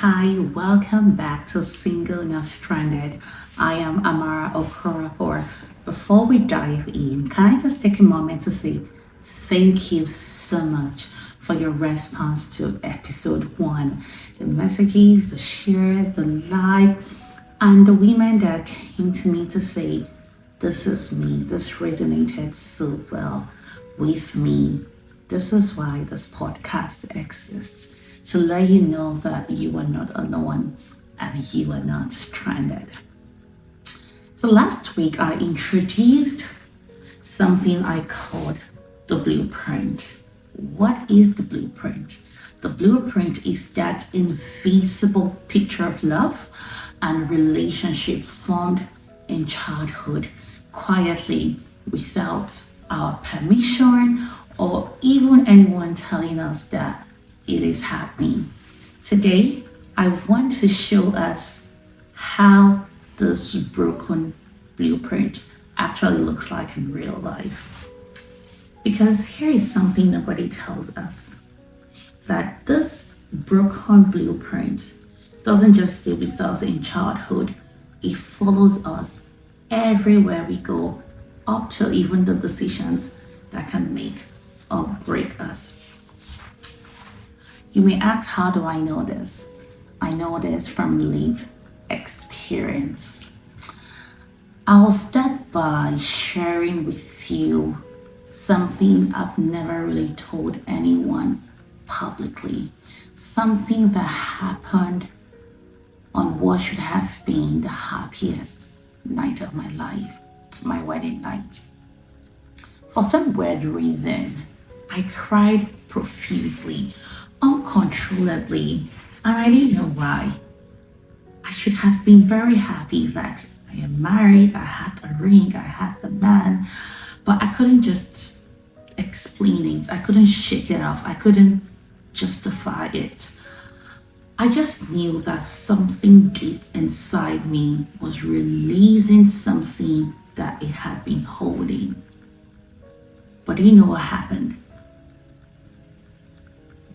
Hi, welcome back to Single Not Stranded. I am Amara Okorafor. Before we dive in, can I just take a moment to say thank you so much for your response to episode 1. The messages, the shares, the like, and the women that came to me to say, this is me, this resonated so well with me. This is why this podcast exists, to let you know that you are not alone and you are not stranded. So last week I introduced something I called the blueprint. What is the blueprint? The blueprint is that invisible picture of love and relationship formed in childhood quietly without our permission or even anyone telling us that it is happening. Today, I want to show us how this broken blueprint actually looks like in real life. Because here is something nobody tells us, that this broken blueprint doesn't just stay with us in childhood, it follows us everywhere we go, up to even the decisions that can make or break us. You may ask, how do I know this? I know this from lived experience. I'll start by sharing with you something I've never really told anyone publicly. Something that happened on what should have been the happiest night of my life, my wedding night. For some weird reason, I cried profusely, uncontrollably, and I didn't know why. I should have been very happy that I am married, I had a ring, I had the man, but I couldn't just explain it. I couldn't shake it off. I couldn't justify it. I just knew that something deep inside me was releasing something that it had been holding. But do you know what happened?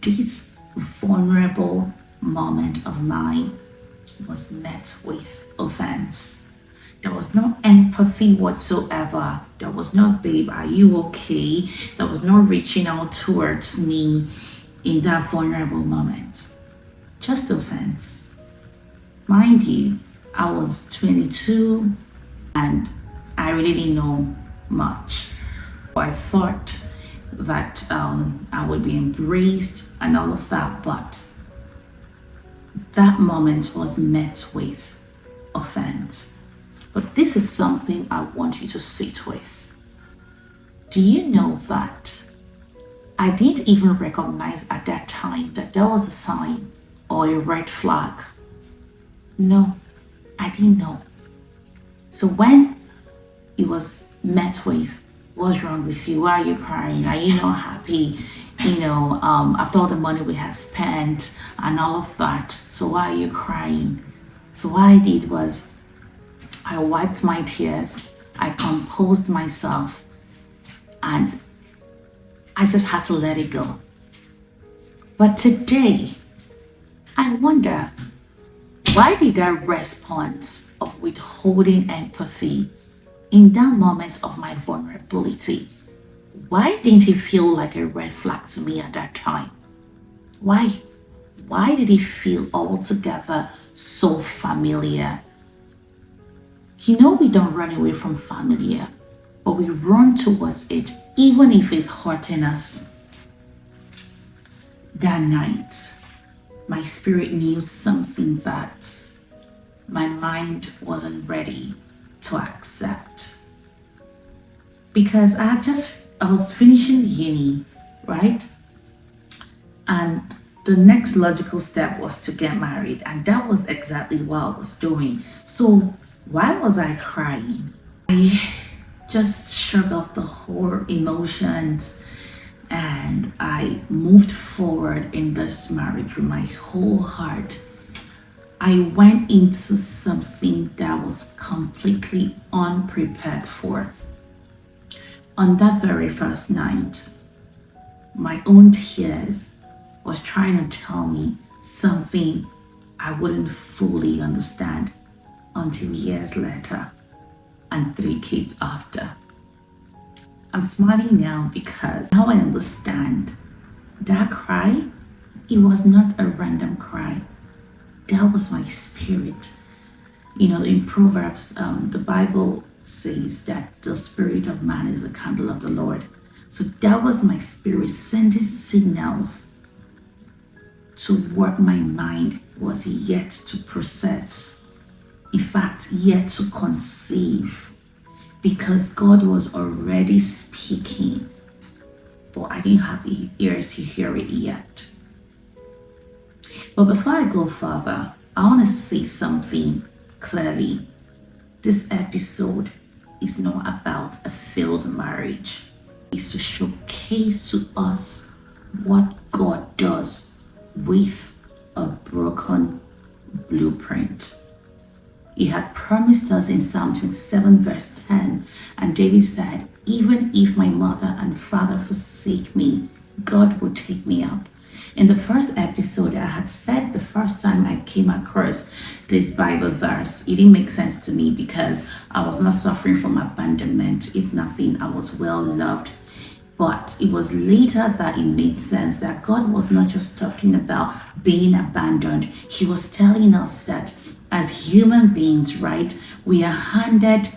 This vulnerable moment of mine was met with offense. There was no empathy whatsoever. There was no, babe, are you okay? There was no reaching out towards me in that vulnerable moment. Just offense. Mind you, I was 22 and I really didn't know much. I thought that I would be embraced and all of that, but that moment was met with offense. But this is something I want you to sit with. Do you know that I didn't even recognize at that time that there was a sign or a red flag? No, I didn't know. So when it was met with, what's wrong with you? Why are you crying? Are you not happy? After all the money we had spent and all of that, so why are you crying? So what I did was I wiped my tears, I composed myself, and I just had to let it go. But today, I wonder, why did that response of withholding empathy in that moment of my vulnerability, why didn't it feel like a red flag to me at that time? Why? Why did it feel altogether so familiar? We don't run away from familiar, but we run towards it, even if it's hurting us. That night, my spirit knew something that my mind wasn't ready to accept. Because I was finishing uni, right? And the next logical step was to get married, and that was exactly what I was doing. So why was I crying? I just shook off the whole emotions and I moved forward in this marriage with my whole heart. I went into something that was completely unprepared for. On that very first night, my own tears was trying to tell me something I wouldn't fully understand until years later and 3 kids after. I'm smiling now because now I understand that cry, it was not a random cry. That was my spirit. In Proverbs, the Bible says that the spirit of man is the candle of the Lord. So that was my spirit sending signals to what my mind was yet to process. In fact, yet to conceive. Because God was already speaking, but I didn't have the ears to hear it yet. But before I go further, I want to say something clearly. This episode is not about a failed marriage. It's to showcase to us what God does with a broken blueprint. He had promised us in Psalm 27 verse 10, and David said, even if my mother and father forsake me, God will take me up. In the first episode, I had said the first time I came across this Bible verse, it didn't make sense to me because I was not suffering from abandonment. If nothing, I was well loved. But it was later that it made sense that God was not just talking about being abandoned. He was telling us that as human beings, right, we are handed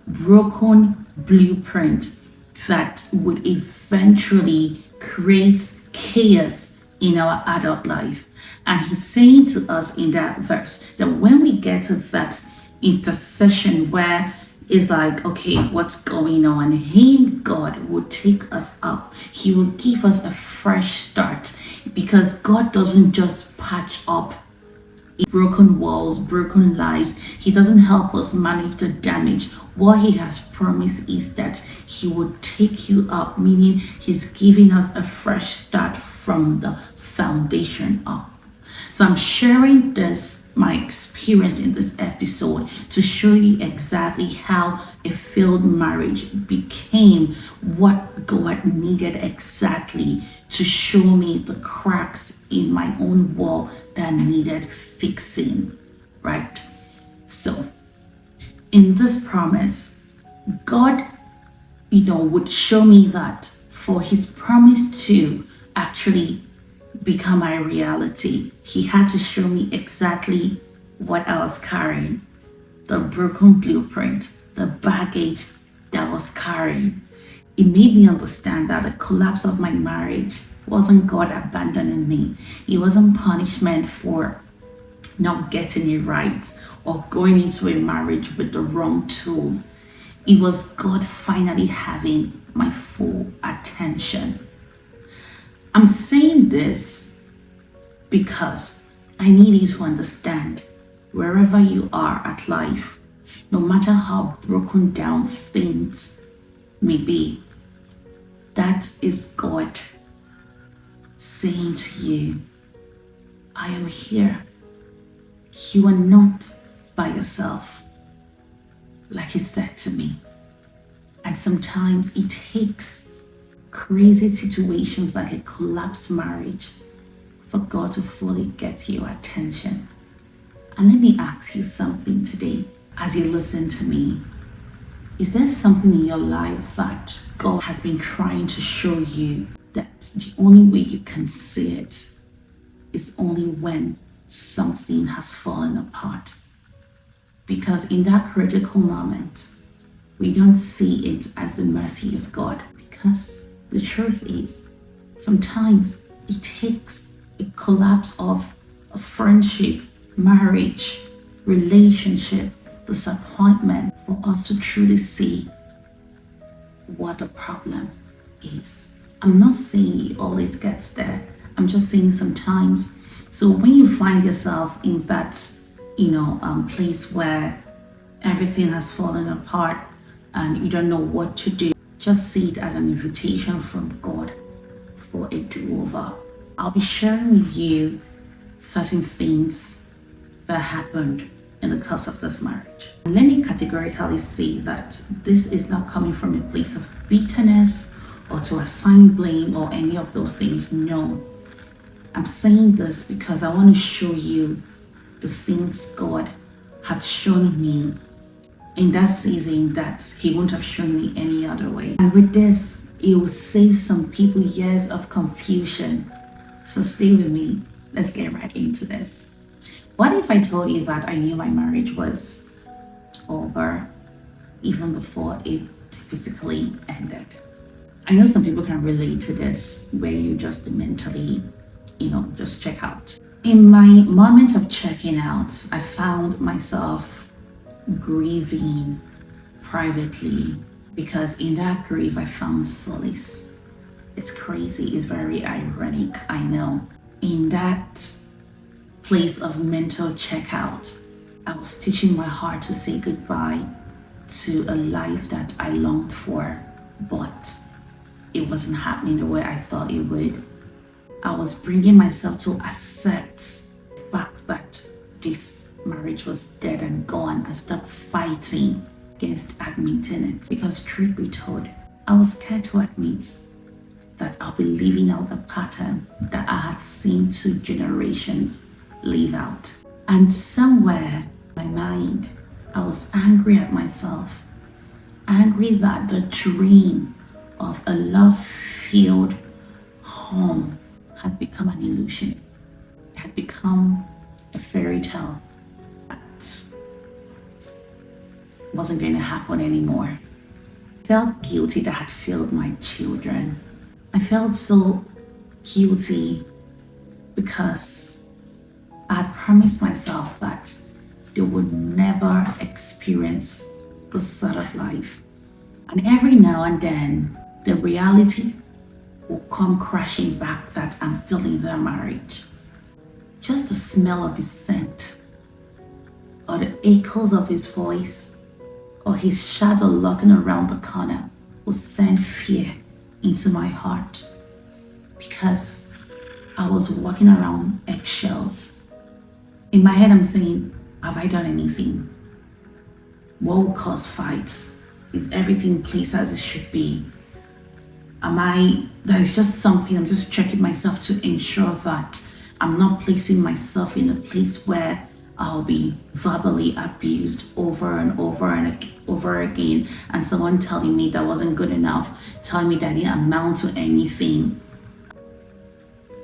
broken blueprint that would eventually create chaos in our adult life. And he's saying to us in that verse that when we get to that intercession where it's like, okay, what's going on? Him, God, will take us up. He will give us a fresh start because God doesn't just patch up broken walls, broken lives. He doesn't help us manage the damage. What he has promised is that he will take you up, meaning he's giving us a fresh start from the foundation up. So I'm sharing this, my experience in this episode, to show you exactly how a failed marriage became what God needed exactly to show me the cracks in my own wall that needed fixing, right? So in this promise, God, would show me that for his promise to actually become my reality, he had to show me exactly what I was carrying, the broken blueprint, the baggage that I was carrying. It made me understand that the collapse of my marriage wasn't God abandoning me. It wasn't punishment for not getting it right or going into a marriage with the wrong tools. It was God finally having my full attention. I'm saying this because I need you to understand, wherever you are at life, no matter how broken down things may be, that is God saying to you, I am here. You are not by yourself, like he said to me. And sometimes it takes crazy situations like a collapsed marriage for God to fully get your attention. And let me ask you something today as you listen to me. Is there something in your life that God has been trying to show you that the only way you can see it is only when something has fallen apart? Because in that critical moment, we don't see it as the mercy of God. Because the truth is, sometimes it takes a collapse of a friendship, marriage, relationship, disappointment for us to truly see what the problem is. I'm not saying it always gets there. I'm just saying sometimes. So when you find yourself in that, place where everything has fallen apart and you don't know what to do, just see it as an invitation from God for a do-over. I'll be sharing with you certain things that happened in the course of this marriage. Let me categorically say that this is not coming from a place of bitterness or to assign blame or any of those things. No. I'm saying this because I want to show you the things God had shown me in that season that He wouldn't have shown me any other way. And with this, it will save some people years of confusion. So stay with me. Let's get right into this. What if I told you that I knew my marriage was over even before it physically ended? I know some people can relate to this, where you just mentally, just check out. In my moment of checking out, I found myself grieving privately, because in that grief I found solace. It's crazy, it's very ironic, I know. In that place of mental checkout, I was teaching my heart to say goodbye to a life that I longed for, but it wasn't happening the way I thought it would. I was bringing myself to accept the fact that this marriage was dead and gone, and stop fighting against admitting it. Because truth be told, I was scared to admit that I'll be living out a pattern that I had seen 2 generations live out. And somewhere in my mind, I was angry at myself, angry that the dream of a love-filled home had become an illusion. It had become a fairy tale that wasn't going to happen anymore. I felt guilty that I had failed my children. I felt so guilty because I had promised myself that they would never experience this sort of life. And every now and then, the reality will come crashing back that I'm still in their marriage. Just the smell of his scent, or the echoes of his voice, or his shadow lurking around the corner will send fear into my heart, because I was walking around eggshells. In my head, I'm saying, have I done anything? What will cause fights? Is everything placed as it should be? There's just something, I'm just checking myself to ensure that I'm not placing myself in a place where I'll be verbally abused over and over and over again, and someone telling me that wasn't good enough, telling me that I didn't amount to anything.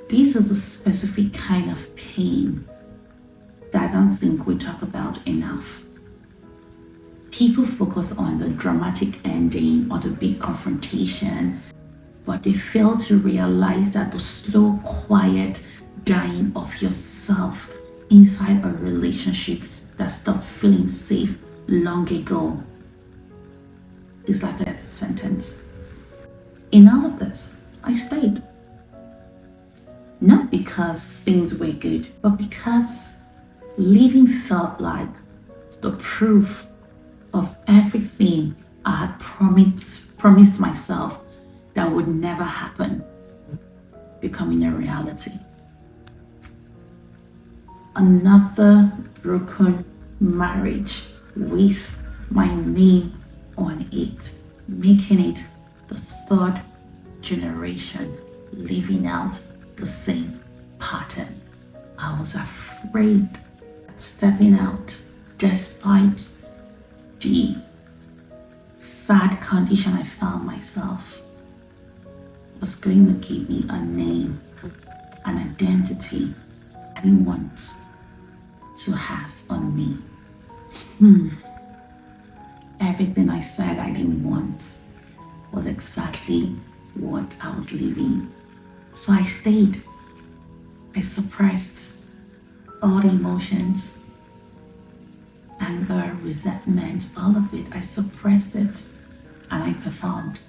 This is a specific kind of pain that I don't think we talk about enough. People focus on the dramatic ending or the big confrontation, but they fail to realize that the slow, quiet dying of yourself inside a relationship that stopped feeling safe long ago is like a death sentence. In all of this, I stayed. Not because things were good, but because living felt like the proof of everything I had promised myself that would never happen becoming a reality. Another broken marriage with my name on it, making it the 3rd generation living out the same pattern. I was afraid of stepping out despite the sad condition I found myself. It was going to give me a name, an identity I didn't want to have on me. Everything I said I didn't want was exactly what I was living. So I stayed. I suppressed all the emotions, anger, resentment, all of it. I suppressed it, and I performed,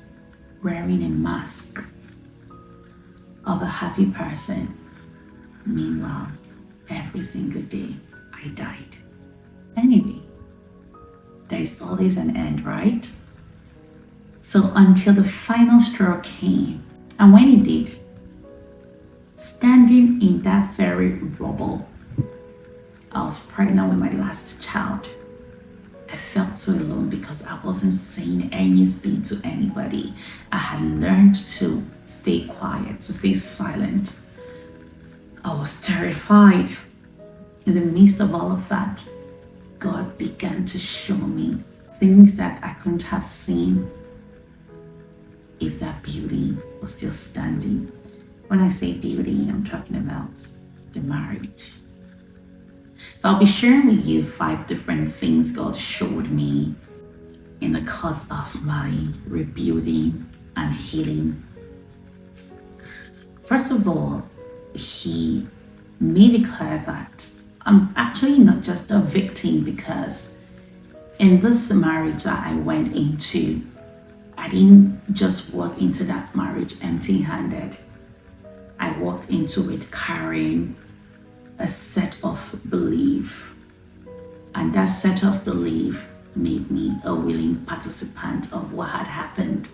wearing a mask of a happy person. Meanwhile, every single day, I died. Anyway, there is always an end, right? So until the final straw came, and when it did, standing in that very rubble, I was pregnant with my last child. I felt so alone because I wasn't saying anything to anybody. I had learned to stay quiet, to stay silent. I was terrified. in the midst of all of that, God began to show me things that I couldn't have seen if that beauty was still standing. When I say beauty, I'm talking about the marriage. So I'll be sharing with you 5 different things God showed me in the course of my rebuilding and healing. First of all, He made it clear that I'm actually not just a victim, because in this marriage that I went into, I didn't just walk into that marriage empty-handed. I walked into it carrying a set of belief, and that set of belief made me a willing participant of what had happened.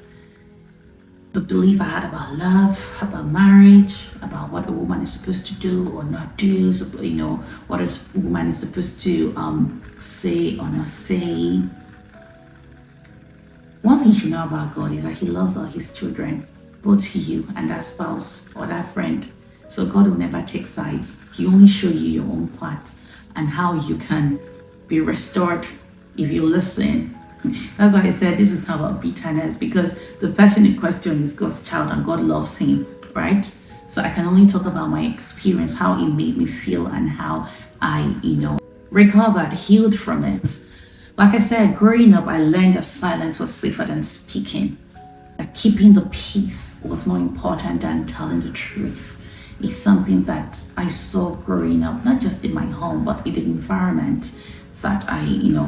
The belief I had about love, about marriage, about what a woman is supposed to do or not do, so, what a woman is supposed to say or not say. One thing you should know about God is that He loves all His children, both you and that spouse or that friend. So God will never take sides. He only show you your own part and how you can be restored if you listen. That's why I said this is not about bitterness, because the person in question is God's child and God loves him, right? So I can only talk about my experience, how it made me feel and how I, recovered, healed from it. Like I said, growing up, I learned that silence was safer than speaking. That keeping the peace was more important than telling the truth. It's something that I saw growing up, not just in my home, but in the environment that I,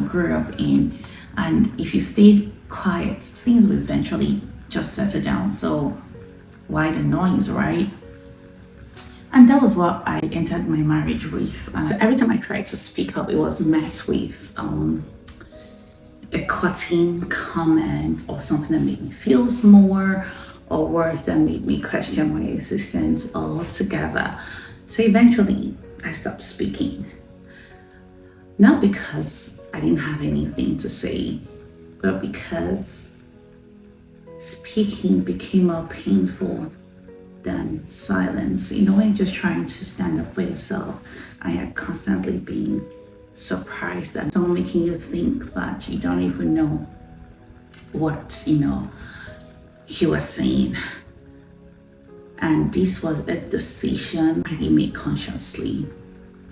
grew up in. And if you stayed quiet, things will eventually just settle down. So why the noise, right? And that was what I entered my marriage with. So every time I tried to speak up, it was met with a cutting comment or something that made me feel small, or words that made me question my existence altogether. So eventually I stopped speaking. Not because I didn't have anything to say, but because speaking became more painful than silence. When you're just trying to stand up for yourself, I had constantly been surprised that someone making you think that you don't even know what, you were saying. And this was a decision I didn't make consciously.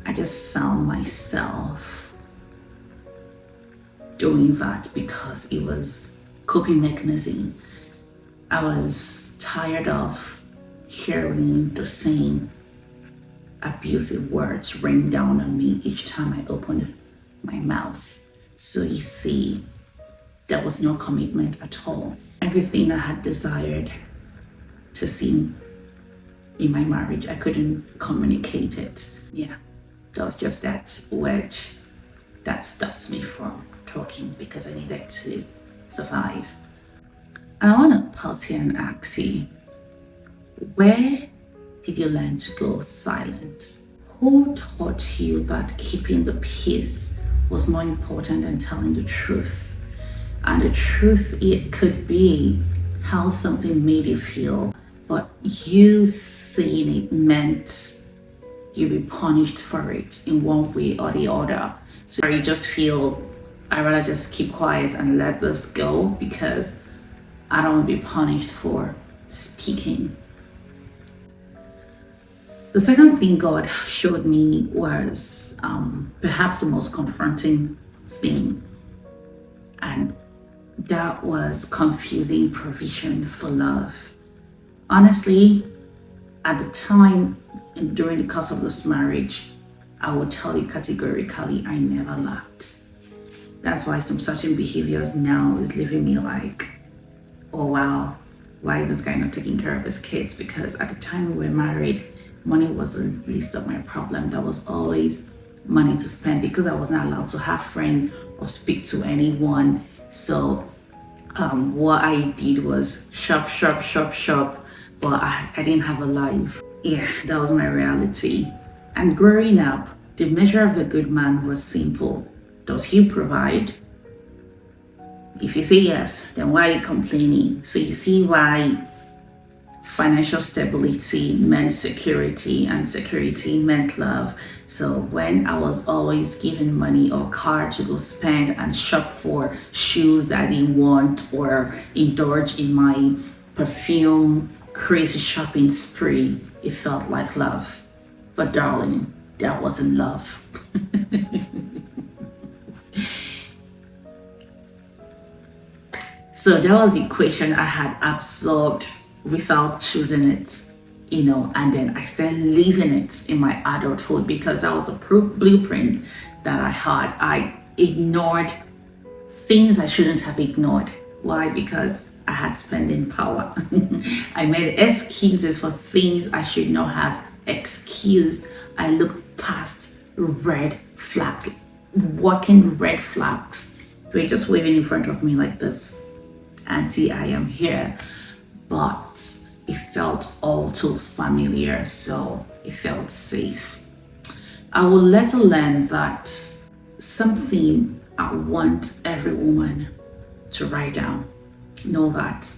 I just found myself doing that because it was coping mechanism. I was tired of hearing the same abusive words rain down on me each time I opened my mouth. So you see, there was no commitment at all. Everything I had desired to see in my marriage, I couldn't communicate it. Yeah, that was just that wedge that stops me from talking because I needed to survive. And I want to pause here and ask you, where did you learn to go silent? Who taught you that keeping the peace was more important than telling the truth? And the truth, it could be how something made you feel, but you saying it meant you'd be punished for it in one way or the other. So you just feel, I'd rather just keep quiet and let this go because I don't want to be punished for speaking. The second thing God showed me was perhaps the most confronting thing, and that was confusing provision for love. Honestly, at the time and during the course of this marriage, I would tell you categorically, I never lacked. That's why some certain behaviors now is leaving me like, oh wow, why is this guy not taking care of his kids? Because at the time we were married, money wasn't least of my problem. There was always money to spend because I was not allowed to have friends or speak to anyone. So what I did was shop, but I didn't have a life. Yeah, that was my reality. And growing up, the measure of a good man was simple. Does he provide? If you say yes, then why are you complaining? So you see why Financial stability meant security, and security meant love. So when I was always given money or card to go spend and shop for shoes that I didn't want, or indulge in my perfume crazy shopping spree, it felt like love. But darling, that wasn't love. So that was the equation I had absorbed without choosing it, and then I started living it in my adulthood because that was a blueprint that I had. I ignored things I shouldn't have ignored. Why? Because I had spending power. I made excuses for things I should not have excused. I looked past red flags, walking red flags. They were just waving in front of me like this. Auntie, I am here. But it felt all too familiar, so it felt safe. I will later learn that something I want every woman to write down. Know that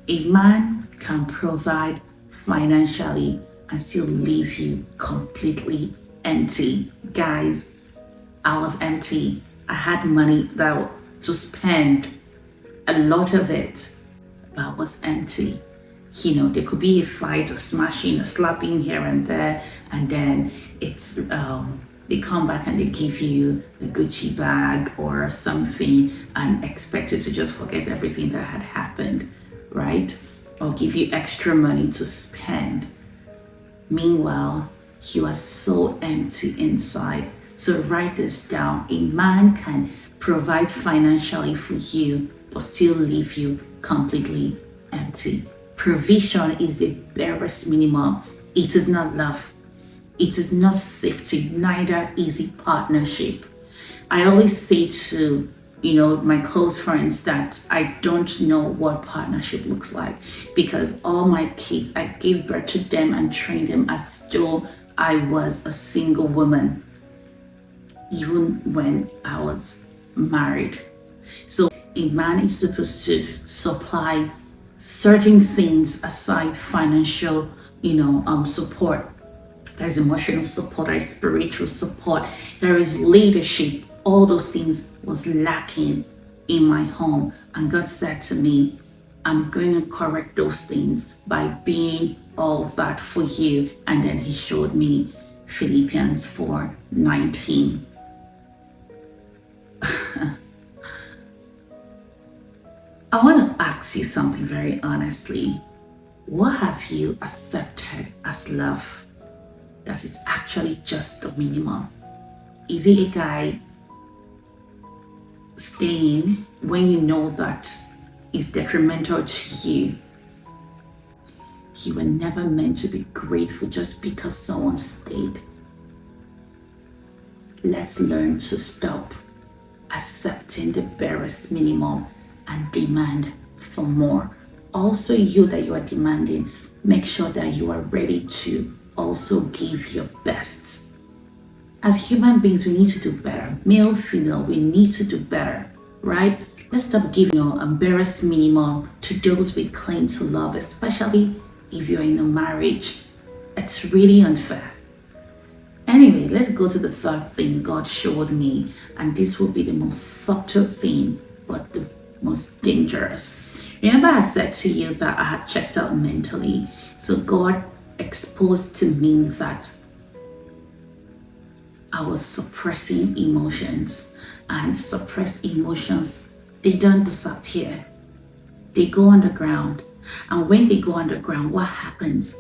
a man can provide financially and still leave you completely empty. Guys, I was empty. I had money to spend, a lot of it, but I was empty. There could be a fight, a smashing, a slapping here and there, and then it's they come back and they give you a Gucci bag or something and expect you to just forget everything that had happened, right? Or give you extra money to spend. Meanwhile, you are so empty inside. So write this down. A man can provide financially for you but still leave you completely empty. Provision is the barest minimum. It is not love. It is not safety. Neither is it partnership. I always say to my close friends that I don't know what partnership looks like, because all my kids, I gave birth to them and trained them as though I was a single woman, even when I was married. So a man is supposed to supply certain things aside financial, support. There's emotional support, there is spiritual support, there is leadership. All those things was lacking in my home. And God said to me, I'm going to correct those things by being all that for you. And then he showed me Philippians 4:19. I want to ask you something very honestly. What have you accepted as love that is actually just the minimum? Is it a guy staying when you know that is detrimental to you? You were never meant to be grateful just because someone stayed. Let's learn to stop accepting the barest minimum and demand for more. Also, you that you are demanding, make sure that you are ready to also give your best. As human beings, we need to do better. Male, female, we need to do better, right? Let's stop giving a barest minimum to those we claim to love, especially if you're in a marriage. It's really unfair. Anyway, let's go to the third thing God showed me, and this will be the most subtle thing, but the most dangerous. Remember I said to you that I had checked out mentally. So God exposed to me that I was suppressing emotions, and suppressed emotions, they don't disappear. They go underground. And when they go underground, what happens?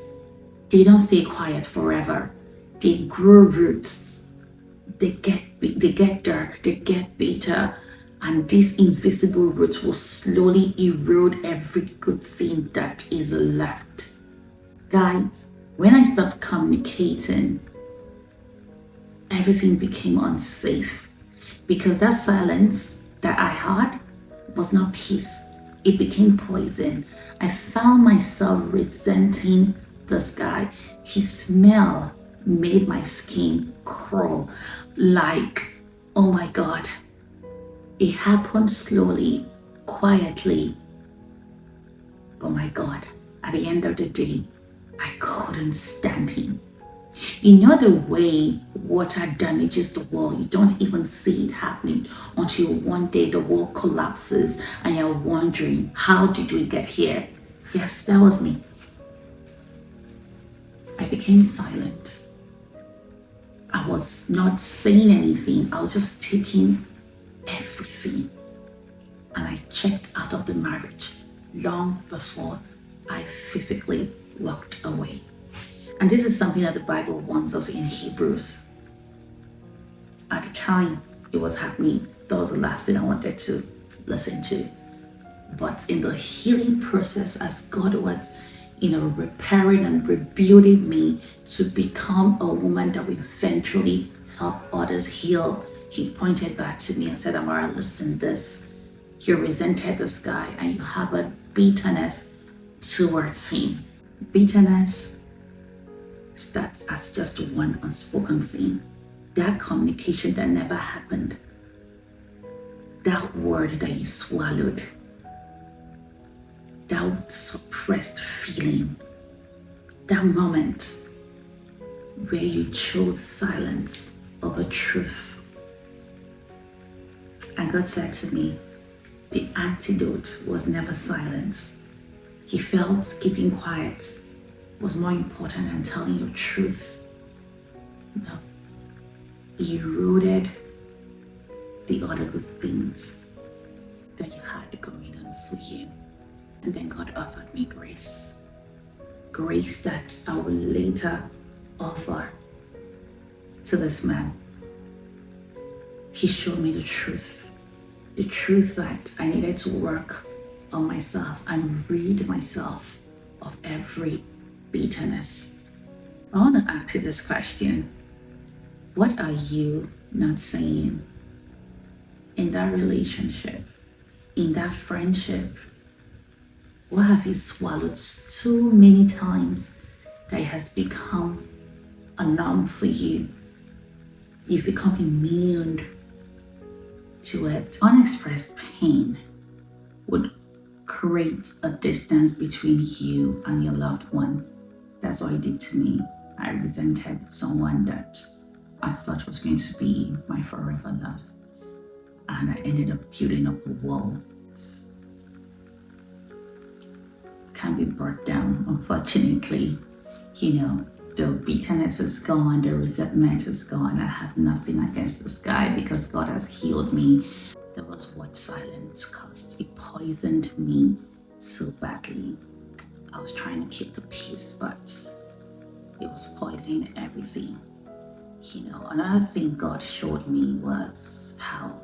They don't stay quiet forever. They grow roots. They get dark. They get bitter. And these invisible roots will slowly erode every good thing that is left. Guys, when I stopped communicating, everything became unsafe, because that silence that I had was not peace. It became poison. I found myself resenting this guy. His smell made my skin crawl like, oh my God. It happened slowly, quietly. But my God, At the end of the day, I couldn't stand him. You know the way water damages the wall, you don't even see it happening until one day the wall collapses and you're wondering, how did we get here? Yes, that was me. I became silent. I was not saying anything. I was just taking everything. And I checked out of the marriage long before I physically walked away. And this is something that the Bible warns us in Hebrews. At the time it was happening, that was the last thing I wanted to listen to. But in the healing process, as God was, repairing and rebuilding me to become a woman that will eventually help others heal, he pointed back to me and said, Amara, listen, you resented this guy and you have a bitterness towards him. Bitterness starts as just one unspoken thing. That communication that never happened. That word that you swallowed. That suppressed feeling. That moment where you chose silence over truth. And God said to me, the antidote was never silence. He felt keeping quiet was more important than telling your truth. No. He eroded the other good things that you had going on for you. And then God offered me grace. Grace that I will later offer to this man. He showed me the truth that I needed to work on myself and rid myself of every bitterness. I want to ask you this question. What are you not saying in that relationship, in that friendship? What have you swallowed too many times that it has become a norm for you? You've become immune to it. Unexpressed pain would create a distance between you and your loved one. That's what it did to me. I resented someone that I thought was going to be my forever love. And I ended up building up a wall. Can't be brought down, unfortunately. The bitterness is gone, the resentment is gone. I have nothing against this guy because God has healed me. That was what silence caused. It poisoned me so badly. I was trying to keep the peace, but it was poisoning everything. Another thing God showed me was how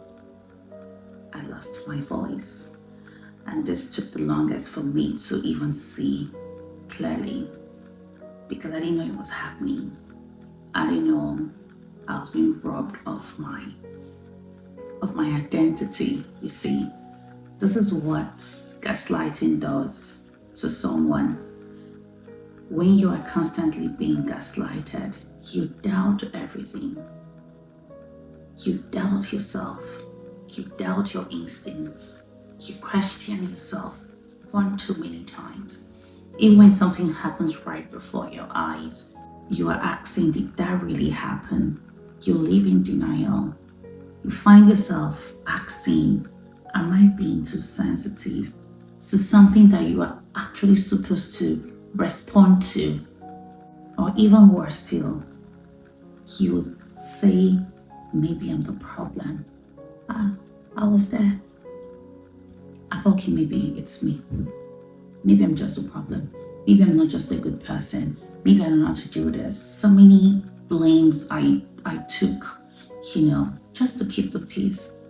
I lost my voice. And this took the longest for me to even see clearly because I didn't know it was happening. I didn't know I was being robbed of my identity. You see, this is what gaslighting does to someone. When you are constantly being gaslighted, you doubt everything. You doubt yourself. You doubt your instincts. You question yourself one too many times. Even when something happens right before your eyes, you are asking, did that really happen? You live in denial. You find yourself asking, am I being too sensitive to something that you are actually supposed to respond to? Or even worse still, you would say, maybe I'm the problem. I was there. I thought, okay, maybe it's me. Maybe I'm just a problem. Maybe I'm not just a good person. Maybe I don't know how to do this. So many blames I took, just to keep the peace.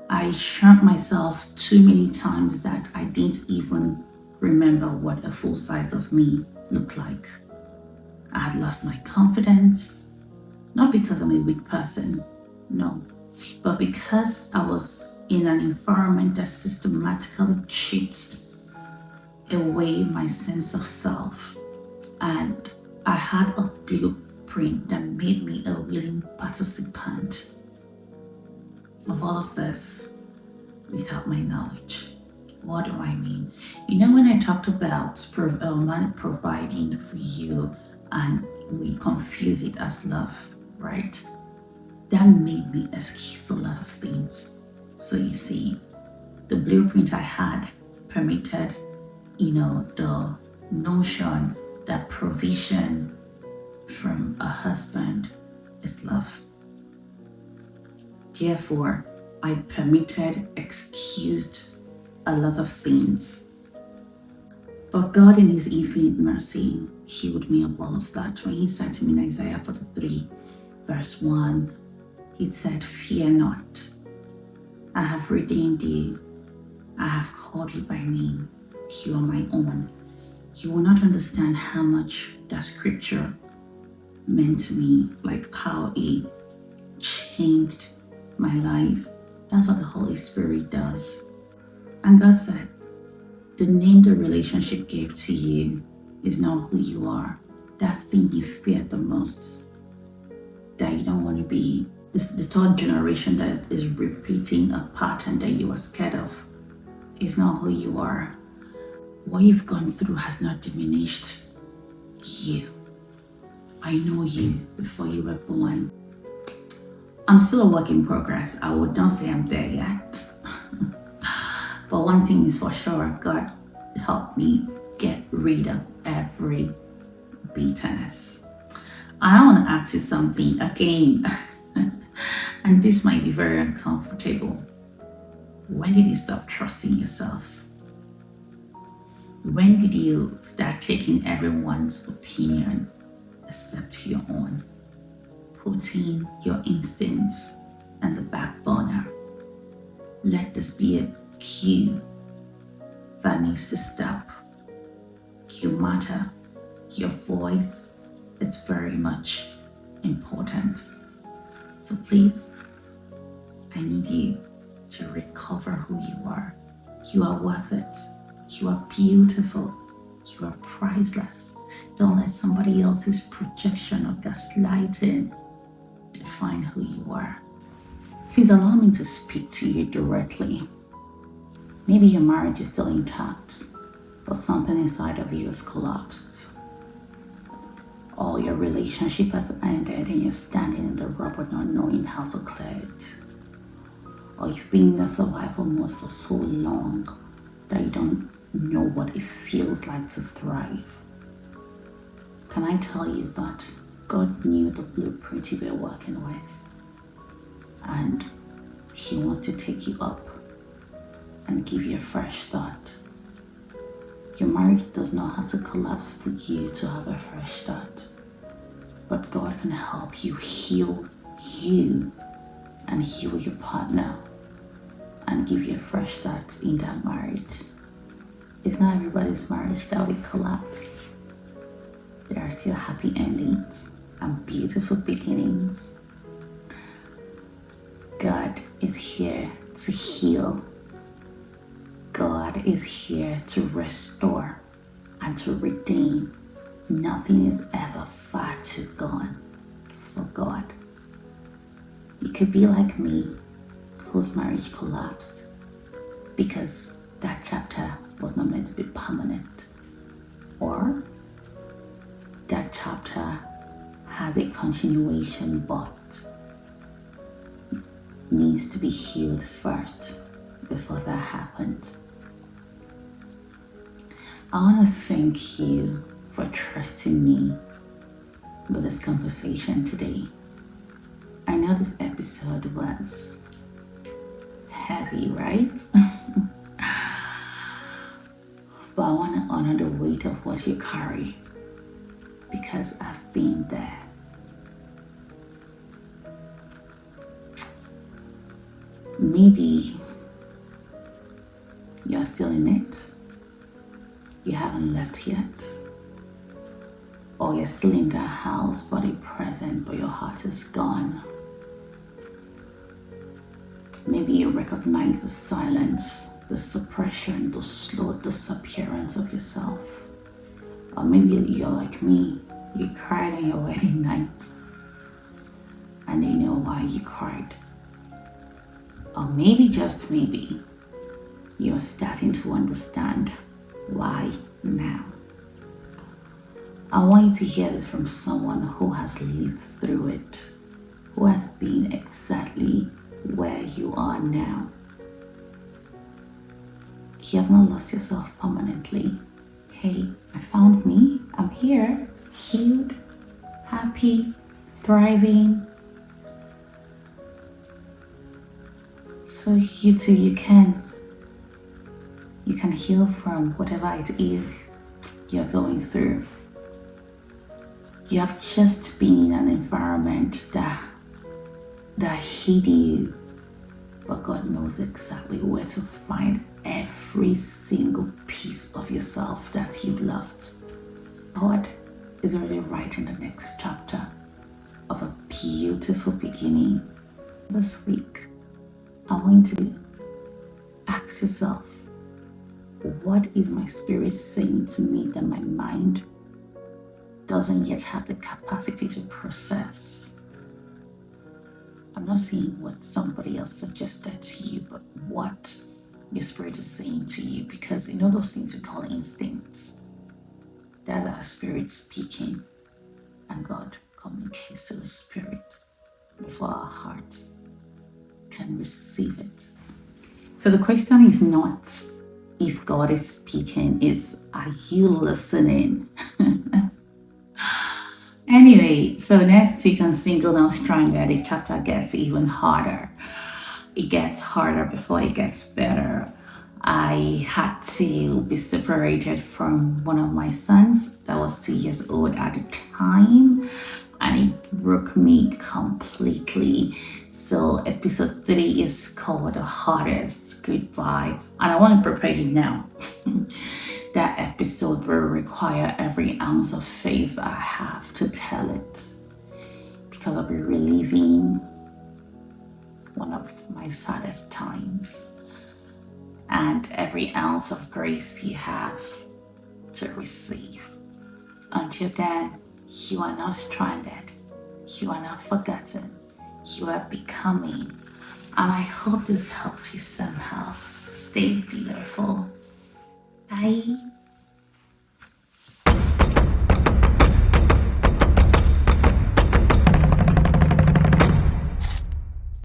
I shot myself too many times that I didn't even remember what a full size of me looked like. I had lost my confidence, not because I'm a weak person, no, but because I was in an environment that systematically chips away my sense of self. And I had a blueprint that made me a willing participant of all of this without my knowledge. What do I mean? You know, when I talked about man providing for you and we confuse it as love, right? That made me excuse a lot of things. So you see, the blueprint I had permitted, the notion that provision from a husband is love. Therefore, I permitted, excused a lot of things. But God, in His infinite mercy, healed me of all of that. When He said to me in Isaiah 43, verse 1, He said, "Fear not, I have redeemed you. I have called you by name. You are my own." You will not understand how much that scripture meant to me, like how it changed my life. That's what the Holy Spirit does. And God said, the name the relationship gave to you is not who you are. That thing you fear the most, that you don't want to be, this, the third generation that is repeating a pattern that you are scared of, is not who you are. What you've gone through has not diminished you. I know you before you were born. I'm still a work in progress. I would not say I'm there yet. But one thing is for sure, God helped me get rid of every bitterness. I want to ask you something again, and this might be very uncomfortable. When did you stop trusting yourself? When did you start taking everyone's opinion except your own? Putting your instincts on the back burner. Let this be a cue that needs to stop. You matter. Your voice is very much important. So please, I need you to recover who you are. You are worth it. You are beautiful. You are priceless. Don't let somebody else's projection or gaslighting define who you are. Please allow me to speak to you directly. Maybe your marriage is still intact, but something inside of you has collapsed. Or your relationship has ended and you're standing in the rubble not knowing how to clear it. Or you've been in a survival mode for so long that you don't know what it feels like to thrive. Can I tell you that God knew the blueprint you were working with, and He wants to take you up and give you a fresh start. Your marriage does not have to collapse for you to have a fresh start, but God can help you heal you and heal your partner and give you a fresh start in that marriage. It's not everybody's marriage that will collapse. There are still happy endings and beautiful beginnings. God is here to heal. God is here to restore and to redeem. Nothing is ever far too gone for God. You could be like me, whose marriage collapsed because that chapter was not meant to be permanent. Or that chapter has a continuation but needs to be healed first before that happens. I want to thank you for trusting me with this conversation today. I know this episode was heavy, right? But I want to honor the weight of what you carry because I've been there. Maybe you're still in it. You haven't left yet. Or you're still in that house, body present, but your heart is gone. Maybe you recognize the silence, the suppression, the slow disappearance of yourself. Or maybe you're like me, you cried on your wedding night and you know why you cried. Or maybe, just maybe, you're starting to understand why now. I want you to hear this from someone who has lived through it, who has been exactly where you are now. You have not lost yourself permanently. Hey, I found me. I'm here, healed, happy, thriving. So you too, you can heal from whatever it is you're going through. You have just been in an environment that hid you, but God knows exactly where to find every single piece of yourself that you've lost. God is already writing the next chapter of a beautiful beginning. This week, I want you to ask yourself, what is my spirit saying to me that my mind doesn't yet have the capacity to process? I'm not saying what somebody else suggested to you, but what your spirit is saying to you, because those things we call instincts. That's our spirit speaking, and God communicates to the spirit before our heart can receive it. So the question is not if God is speaking, is are you listening? Anyway, so next week on Single Now Stronger, the chapter gets even harder. It gets harder before it gets better. I had to be separated from one of my sons that was 2 years old at the time, and it broke me completely. So episode 3 is called The Hardest Goodbye, and I want to prepare you now. That episode will require every ounce of faith I have to tell it, because I'll be reliving one of my saddest times, and every ounce of grace you have to receive. Until then, you are not stranded, you are not forgotten, you are becoming. And I hope this helps you somehow. Stay beautiful. Bye.